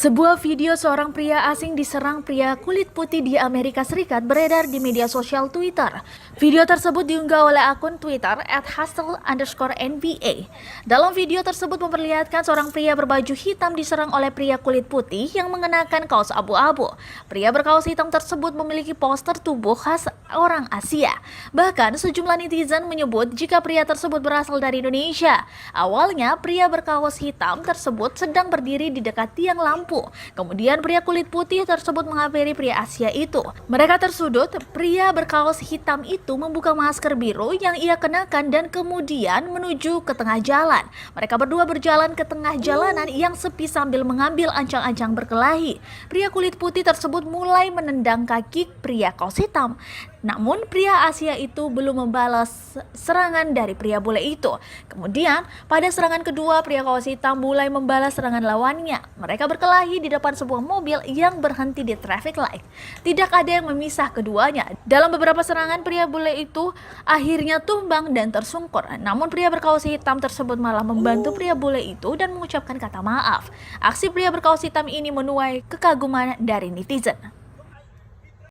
Sebuah video seorang pria asing diserang pria kulit putih di Amerika Serikat beredar di media sosial Twitter. Video tersebut diunggah oleh akun Twitter @hustle_NBA. Dalam video tersebut memperlihatkan seorang pria berbaju hitam diserang oleh pria kulit putih yang mengenakan kaos abu-abu. Pria berkaos hitam tersebut memiliki poster tubuh khas orang Asia. Bahkan sejumlah netizen menyebut jika pria tersebut berasal dari Indonesia. Awalnya pria berkaos hitam tersebut sedang berdiri di dekat tiang lampu. Kemudian pria kulit putih tersebut menghampiri pria Asia itu. Mereka tersudut, pria berkaos hitam itu membuka masker biru yang ia kenakan dan kemudian menuju ke tengah jalan. Mereka berdua berjalan ke tengah jalanan yang sepi sambil mengambil ancang-ancang berkelahi. Pria kulit putih tersebut mulai menendang kaki pria kaos hitam. Namun pria Asia itu belum membalas serangan dari pria bule itu. Kemudian pada serangan kedua pria kaos hitam mulai membalas serangan lawannya. Mereka berkelahi di depan sebuah mobil yang berhenti di traffic light. Tidak ada yang memisah keduanya. Dalam beberapa serangan pria bule itu akhirnya tumbang dan tersungkur. Namun pria berkaos hitam tersebut malah membantu pria bule itu dan mengucapkan kata maaf. Aksi pria berkaos hitam ini menuai kekaguman dari netizen.